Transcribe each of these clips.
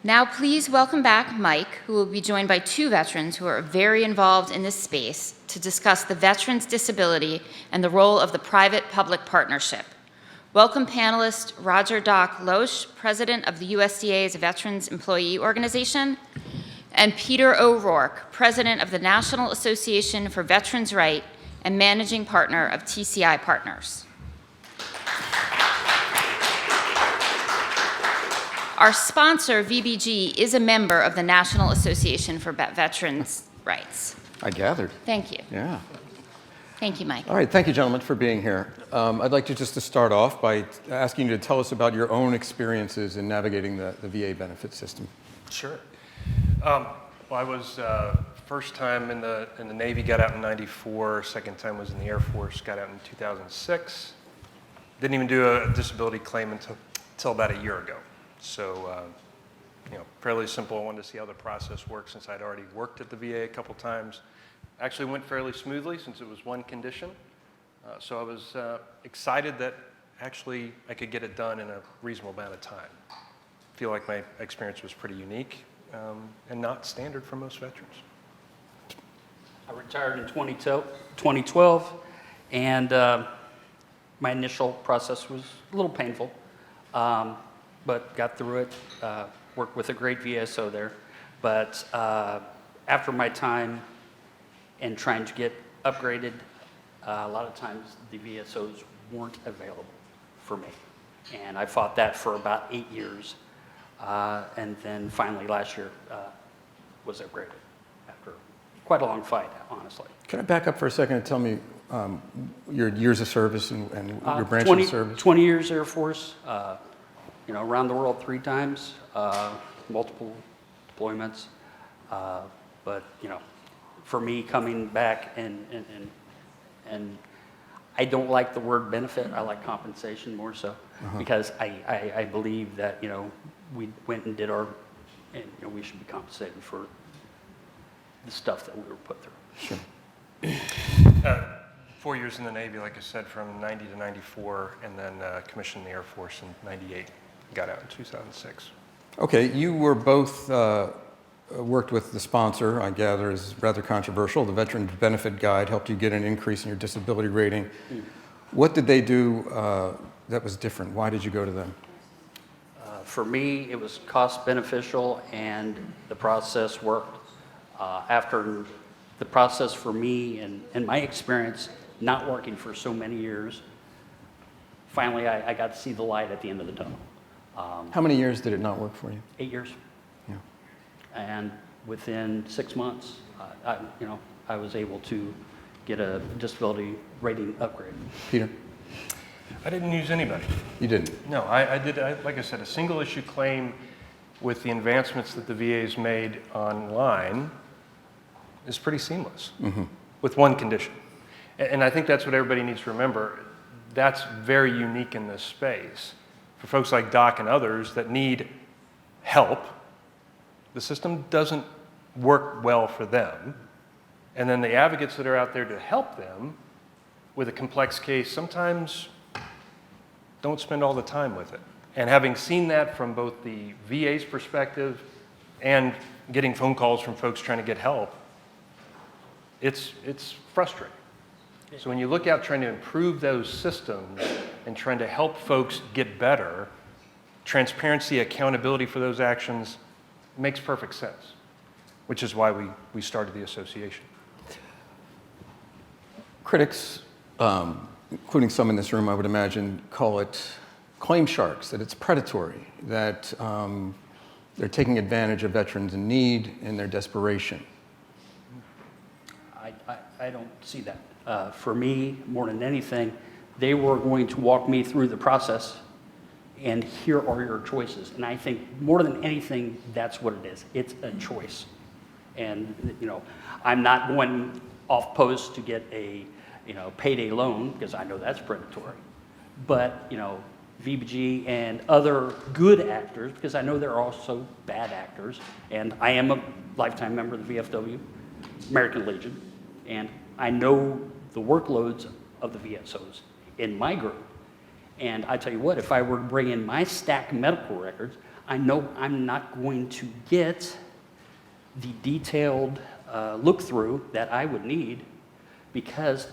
Now please welcome back Mike, who will be joined by two veterans who are very involved in this space to discuss the veterans' disability and the role of the private-public partnership. Welcome panelist Roger Doc Loesch, President of the USDA's Veterans Employee Organization, and Peter O'Rourke, President of the National Association for Veterans' Rights and Managing Partner of TCI Partners. Our sponsor, VBG, is a member of the National Association for Veterans' Rights. I gathered. Thank you. Yeah. Thank you, Mike. All right, thank you, gentlemen, for being here. I'd like to start off by asking you to tell us about your own experiences in navigating the VA benefit system. Sure. Well, I was first time in the Navy, got out in '94. Second time was in the Air Force, got out in 2006. Didn't even do a disability claim until about a year ago. So, fairly simple. I wanted to see how the process works since I'd already worked at the VA a couple times. Actually went fairly smoothly since it was one condition. So I was excited that actually I could get it done in a reasonable amount of time. I feel like my experience was pretty unique and not standard for most veterans. I retired in 2012, and my initial process was a little painful. But got through it, worked with a great VSO there. But after my time and trying to get upgraded, a lot of times the VSOs weren't available for me. And I fought that for about 8 years. And then finally last year was upgraded after quite a long fight, honestly. Can I back up for a second and tell me your years of service and your branch of service? 20 years Air Force. Around the world 3 times, multiple deployments. But for me, coming back and I don't like the word benefit. I like compensation more so, because I believe that we went and did our, and we should be compensated for the stuff that we were put through. Sure. 4 years in the Navy, like I said, from '90 to '94, and then commissioned in the Air Force in '98. Got out in 2006. Okay, you were both worked with the sponsor, I gather is rather controversial. The Veterans Benefit Guide helped you get an increase in your disability rating. What did they do that was different? Why did you go to them? For me, it was cost beneficial, and the process worked. After the process for me and my experience not working for so many years, finally I got to see the light at the end of the tunnel. How many years did it not work for you? 8 years. Yeah. And within 6 months, I was able to get a disability rating upgrade. Peter? I didn't use anybody. You didn't? No, I did, like I said, a single issue claim with the advancements that the VA's made online is pretty seamless with one condition. And I think that's what everybody needs to remember. That's very unique in this space. For folks like Doc and others that need help, the system doesn't work well for them. And then the advocates that are out there to help them with a complex case sometimes don't spend all the time with it. And having seen that from both the VA's perspective and getting phone calls from folks trying to get help, it's frustrating. So when you look out trying to improve those systems and trying to help folks get better, transparency, accountability for those actions makes perfect sense, which is why we started the association. Critics, including some in this room, I would imagine, call it claim sharks, that it's predatory, that they're taking advantage of veterans in need in their desperation. I don't see that. For me, more than anything, they were going to walk me through the process, and here are your choices. And I think more than anything, that's what it is. It's a choice. And I'm not going off post to get a payday loan, because I know that's predatory. But VBG and other good actors, because I know there are also bad actors, and I am a lifetime member of the VFW, American Legion, and I know the workloads of the VSOs in my group. And I tell you what, if I were to bring in my stack medical records, I know I'm not going to get the detailed look-through that I would need, because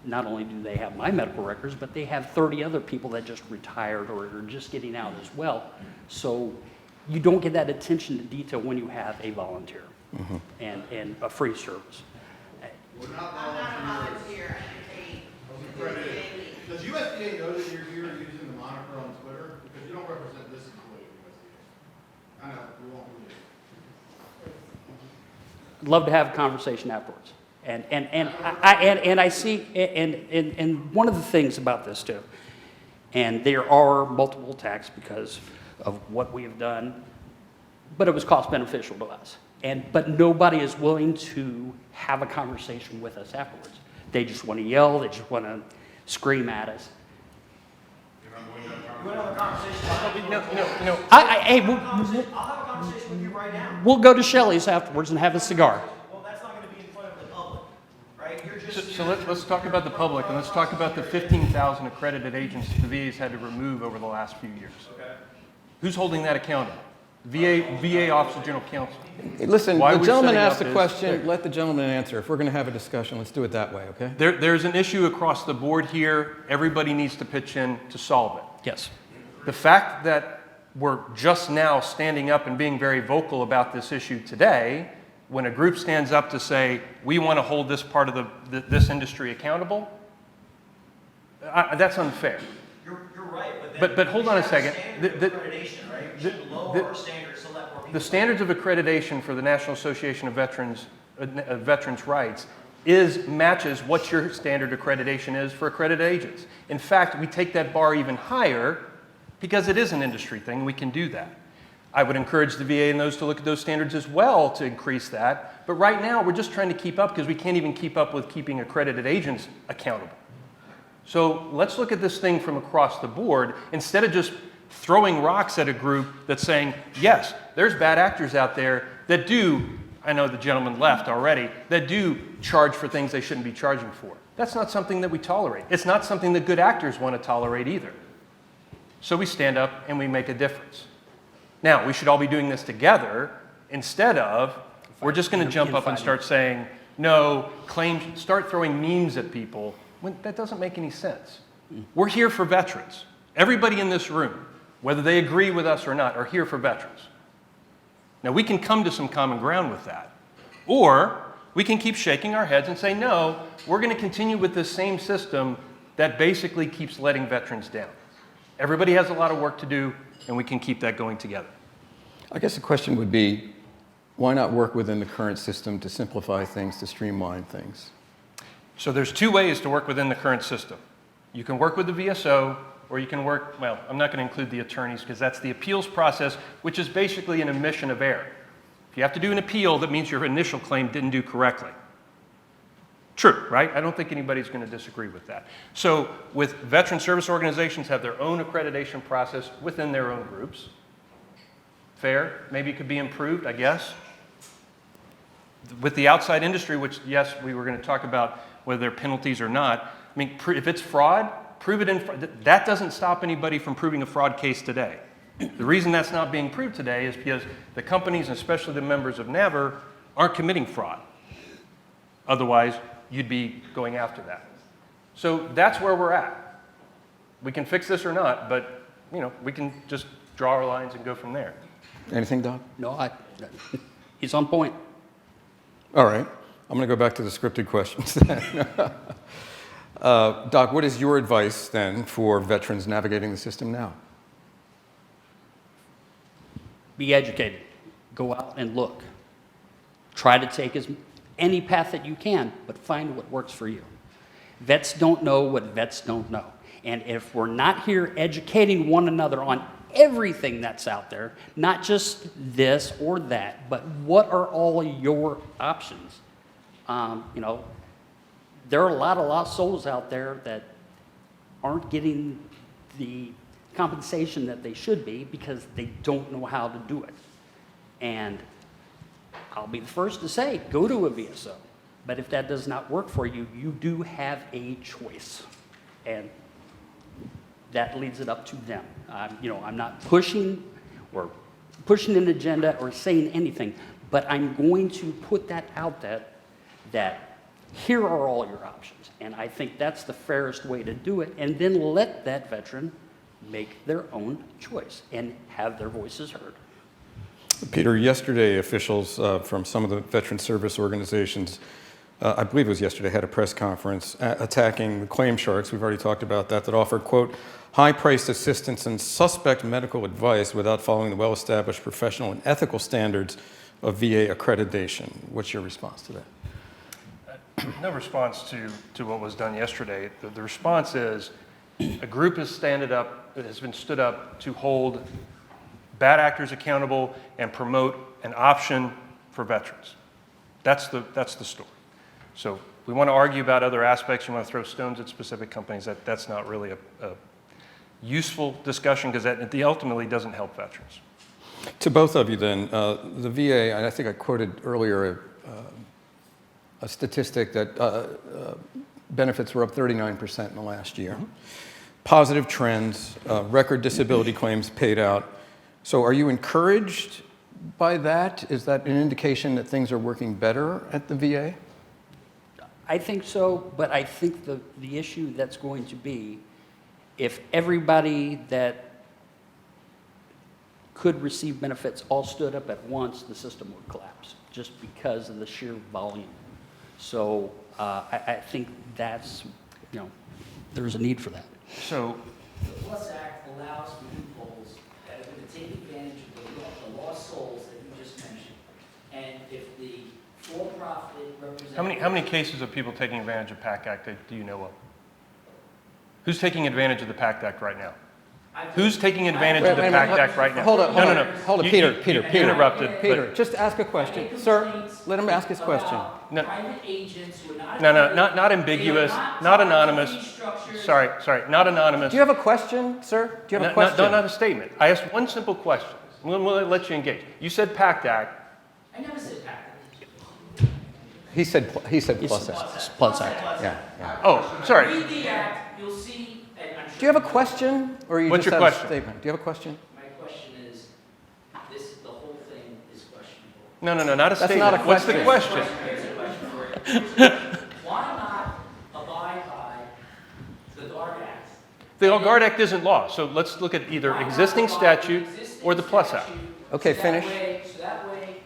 not only do they have my medical records, but they have 30 other people that just retired or are just getting out as well. So you don't get that attention to detail when you have a volunteer and a free service. We're not volunteers. Accredited. Does USDA know that you're here using the moniker on Twitter? Because you don't represent this employee of USDA. I know, we won't do it. I'd love to have a conversation afterwards. And I see, and one of the things about this too, and there are multiple attacks because of what we have done, but it was cost beneficial to us. But nobody is willing to have a conversation with us afterwards. They just want to yell, they just want to scream at us. You want to have a conversation? No. Hey, I'll have a conversation with you right now. we'll go to Shelley's afterwards and have a cigar. Well, that's not going to be in front of the public, right? You're just. So let's talk about the public, and let's talk about the 15,000 accredited agents the VA's had to remove over the last few years. Okay. Who's holding that accountable? VA Office of General Counsel. Hey, listen, Why the we're gentleman setting asked up a is- question. Let the gentleman answer. If we're going to have a discussion, let's do it that way, okay? There's an issue across the board here. Everybody needs to pitch in to solve it. Yes. The fact that we're just now standing up and being very vocal about this issue today, when a group stands up to say, we want to hold this part of this industry accountable, that's unfair. You're right, but then. But hold on a second. Standard of accreditation, right? We should lower our standards to let more people. The standards of accreditation for the National Association of Veterans Rights matches what your standard accreditation is for accredited agents. In fact, we take that bar even higher because it is an industry thing. We can do that. I would encourage the VA and those to look at those standards as well to increase that. But right now, we're just trying to keep up because we can't even keep up with keeping accredited agents accountable. So let's look at this thing from across the board instead of just throwing rocks at a group that's saying, yes, there's bad actors out there that do, I know the gentleman left already, that do charge for things they shouldn't be charging for. That's not something that we tolerate. It's not something that good actors want to tolerate either. So we stand up and we make a difference. Now, we should all be doing this together instead of, we're just going to jump up and start saying, no, claims, start throwing memes at people. That doesn't make any sense. We're here for veterans. Everybody in this room, whether they agree with us or not, are here for veterans. Now, we can come to some common ground with that. Or we can keep shaking our heads and say, no, we're going to continue with this same system that basically keeps letting veterans down. Everybody has a lot of work to do, and we can keep that going together. I guess the question would be, why not work within the current system to simplify things, to streamline things? So there's two ways to work within the current system. You can work with the VSO, or you can work, well, I'm not going to include the attorneys because that's the appeals process, which is basically an admission of error. If you have to do an appeal, that means your initial claim didn't do correctly. True, right? I don't think anybody's going to disagree with that. So with veteran service organizations have their own accreditation process within their own groups. Fair, maybe it could be improved, I guess. With the outside industry, which, yes, we were going to talk about whether there are penalties or not. I mean, if it's fraud, prove it in fraud. That doesn't stop anybody from proving a fraud case today. The reason that's not being proved today is because the companies, and especially the members of NAVR, aren't committing fraud. Otherwise, you'd be going after that. So that's where we're at. We can fix this or not, but we can just draw our lines and go from there. Anything, Doc? No, he's on point. All right. I'm going to go back to the scripted questions then. Doc, what is your advice then for veterans navigating the system now? Be educated. Go out and look. Try to take any path that you can, but find what works for you. Vets don't know what vets don't know. And if we're not here educating one another on everything that's out there, not just this or that, but what are all your options? There are a lot of lost souls out there that aren't getting the compensation that they should be because they don't know how to do it. And I'll be the first to say, go to a VSO. But if that does not work for you, you do have a choice. And that leaves it up to them. I'm not pushing or pushing an agenda or saying anything, but I'm going to put that out that here are all your options. And I think that's the fairest way to do it, and then let that veteran make their own choice and have their voices heard. Peter, yesterday officials from some of the veteran service organizations, I believe it was yesterday, had a press conference attacking the claim sharks, we've already talked about that offered, quote, high-priced assistance and suspect medical advice without following the well-established professional and ethical standards of VA accreditation. What's your response to that? No response to what was done yesterday. The response is a group has been stood up to hold bad actors accountable and promote an option for veterans. That's the story. So we want to argue about other aspects. You want to throw stones at specific companies. That's not really a useful discussion because that ultimately doesn't help veterans. To both of you then, the VA, and I think I quoted earlier a statistic that benefits were up 39% in the last year. Positive trends, record disability claims paid out. So are you encouraged by that? Is that an indication that things are working better at the VA? I think so, but I think the issue that's going to be if everybody that could receive benefits all stood up at once, the system would collapse just because of the sheer volume. So I think that's, there's a need for that. So The Plus Act allows for loopholes that are going to take advantage of the lost souls that you just mentioned. And if the for-profit representative... how many cases of people taking advantage of PACT Act do you know of? Who's taking advantage of the PACT Act right now? Who's taking advantage of the PACT Act right now? Hold on, No. Hold on, You Peter. interrupted. Peter, just ask a question. Sir, let him ask his question. No. Private agents who are Not ambiguous, not anonymous. Sorry, not anonymous. Do you have a question, sir? Do you have a question? Not a statement. I asked one simple question. We'll let you engage. You said PACT Act. I never said PACT. He said Plus Act. Plus Act. Yeah. Oh, sorry. Read the act, you'll see, and I'm sure... Do you have a question, or you What's just your have question? a statement? Do you have a question? My question is, the whole thing is questionable. No, not a That's statement. not a What's the question. question? Here's a question for you. Why not abide by the DART Act? The Guard Act isn't law, so let's look at either Why not existing abide statute by the existing or the Plus Act. statute Okay, so finish. So that way,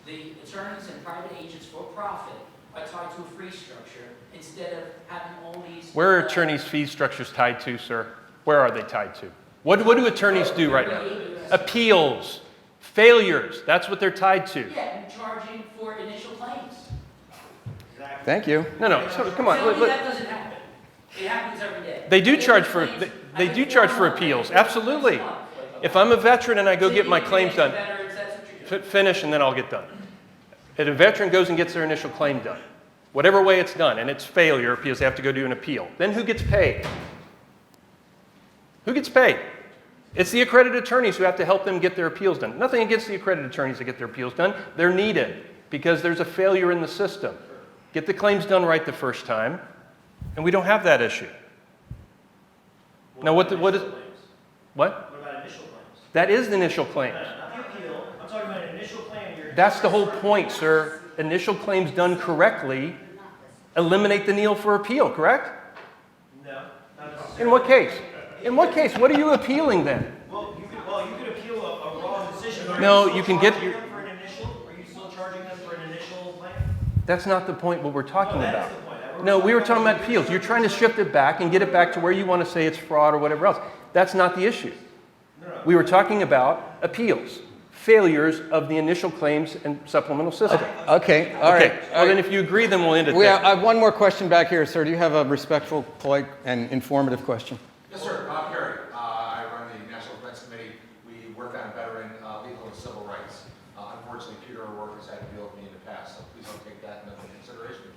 the attorneys and private agents for profit are tied to a free structure instead of having all these... Where are attorneys' fee structures tied to, sir? Where are they tied to? What do attorneys do right now? Appeals, failures, that's what they're tied to. Yeah, and charging for initial claims. Thank you. No, so, come on. Tell me that doesn't happen. It happens every day. They do charge Initial for claims, they I do think charge one for month, appeals. I think Absolutely. 1 month. If I'm a veteran and I go So get you my can claims make done, veterans, that's what you're doing. finish and then I'll get done. If a veteran goes and gets their initial claim done, whatever way it's done, and it's failure because they have to go do an appeal, then who gets paid? Who gets paid? It's the accredited attorneys who have to help them get their appeals done. Nothing against the accredited attorneys that get their appeals done. They're needed because there's a failure in the system. Get the claims done right the first time, and we don't have that issue. Now, what is... What? What about initial claims? That is the initial claims. Not the appeal. I'm talking about an initial claim. That's the whole point, sir. Initial claims done correctly eliminate the need for appeal, correct? No, not necessarily. In what case? In what case? What are you appealing then? Well, you could appeal a wrong decision. No, you can get your... For an initial, are you still charging them for an initial claim? That's not the point what we're talking that about. is the point. No, we were talking about appeals. You're trying to shift it back and get it back to where you want to say it's fraud or whatever else. That's not the issue. We were talking about appeals, failures of the initial claims and supplemental system. Okay, all right. Okay, well then if you agree, then we'll end it I there. have one more question back here, sir. Do you have a respectful, polite, and informative question? Yes, sir. Bob Perry. I run the National Defense Committee. We work on veteran legal and civil rights. Unfortunately, Peter O'Rourke has had to deal with me in the past, so please don't take that into consideration.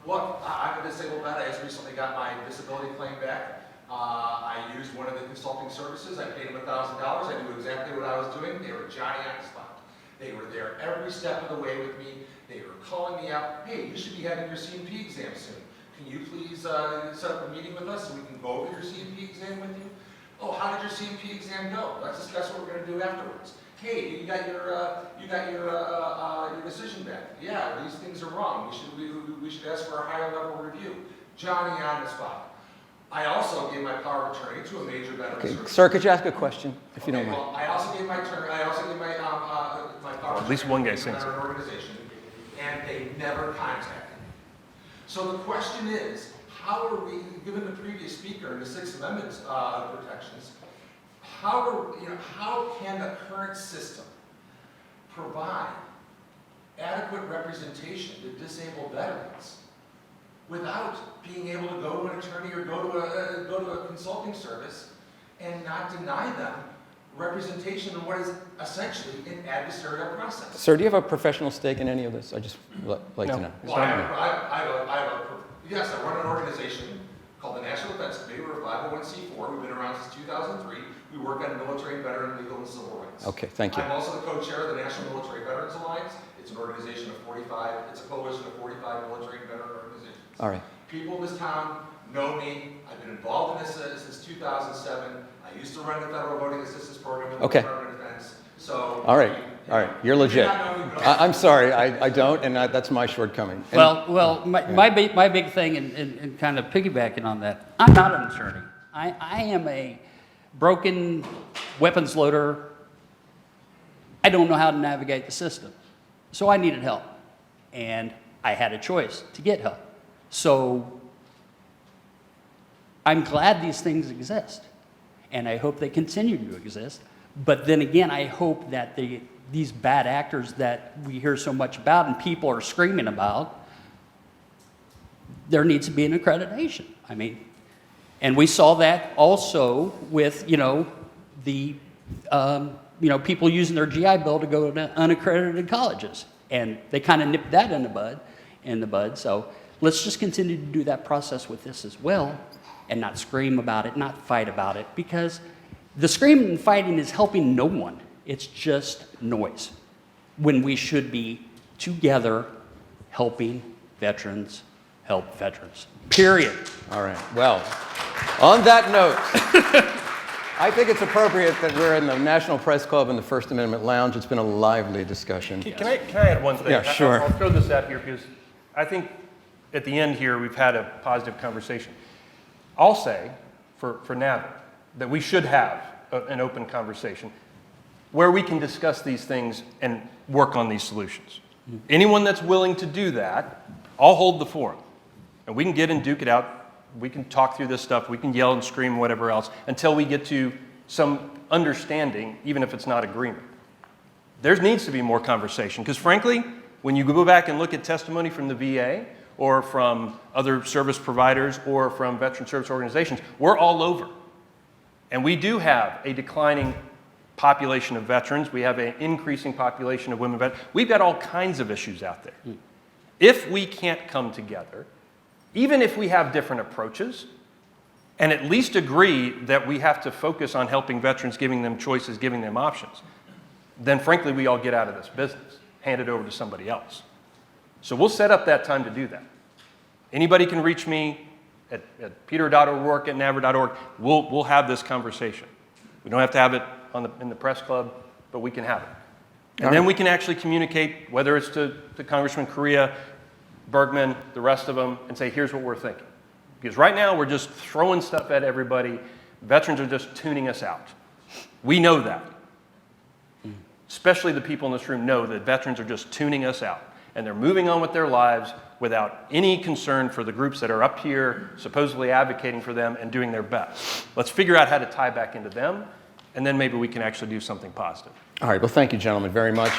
Look, I'm a disabled vet. I just recently got my disability claim back. I used one of the consulting services. I paid them $1,000. I knew exactly what I was doing. They were Johnny on the spot. They were there every step of the way with me. They were calling me up. Hey, you should be having your C&P exam soon. Can you please set up a meeting with us so we can go over your C&P exam with you? Oh, how did your CMP exam go? Let's discuss what we're going to do afterwards. Hey, you got your decision back. Yeah, these things are wrong. We should ask for a higher level review. Johnny on the spot. I also gave my power of attorney to a major veteran Okay, service. sir, could you ask a question, if you don't mind? Well, I also gave my power of At least one guy attorney to a sings it. veteran organization, and they never contacted me. So the question is, how are we, given the previous speaker and the Sixth Amendment protections, how can the current system provide adequate representation to disabled veterans without being able to go to an attorney or go to a consulting service and not deny them representation in what is essentially an adversarial process? Sir, do you have a professional stake in any of this? I just like to know. Well, yes, I run an organization called the National Defense Committee. We're a 501c4. We've been around since 2003. We work on military and veteran legal and civil rights. Okay, thank you. I'm also the co-chair of the National Military Veterans Alliance. It's an organization of 45, it's a coalition of 45 military and veteran organizations. All right. People in this town know me. I've been involved in this since 2007. I used to run the Federal Voting Assistance Program in the Okay. Department of Defense. So, All right, you're legit. You may not know me, but I'm sorry, I don't, and that's my shortcoming. And- Well, my big thing, and kind of piggybacking on that, I'm not an attorney. I am a broken weapons loader. I don't know how to navigate the system. So I needed help. And I had a choice to get help. So I'm glad these things exist. And I hope they continue to exist. But then again, I hope that these bad actors that we hear so much about and people are screaming about, there needs to be an accreditation. I mean, and we saw that also with, the people using their GI Bill to go to unaccredited colleges. And they kind of nipped that in the bud. So let's just continue to do that process with this as well and not scream about it, not fight about it, because the screaming and fighting is helping no one. It's just noise when we should be together helping veterans help veterans. Period. All right, well, on that note, I think it's appropriate that we're in the National Press Club in the First Amendment Lounge. It's been a lively discussion. Can I add one thing? Yeah, sure. I'll throw this out here because I think at the end here we've had a positive conversation. I'll say for NAVR that we should have an open conversation where we can discuss these things and work on these solutions. Anyone that's willing to do that, I'll hold the forum. And we can get and duke it out. We can talk through this stuff. We can yell and scream, whatever else, until we get to some understanding, even if it's not agreement. There needs to be more conversation, because frankly, when you go back and look at testimony from the VA or from other service providers or from veteran service organizations, we're all over. And we do have a declining population of veterans. We have an increasing population of women veterans. We've got all kinds of issues out there. If we can't come together, even if we have different approaches, and at least agree that we have to focus on helping veterans, giving them choices, giving them options, then frankly, we all get out of this business, hand it over to somebody else. So we'll set up that time to do that. Anybody can reach me at peter.o'rourke@navr.org. We'll have this conversation. We don't have to have it in the press club, but we can have it. And then we can actually communicate, whether it's to Congressman Correa, Bergman, the rest of them, and say, here's what we're thinking. Because right now, we're just throwing stuff at everybody. Veterans are just tuning us out. We know that. Especially the people in this room know that veterans are just tuning us out. And they're moving on with their lives without any concern for the groups that are up here, supposedly advocating for them and doing their best. Let's figure out how to tie back into them, and then maybe we can actually do something positive. All right, well, thank you, gentlemen, very much.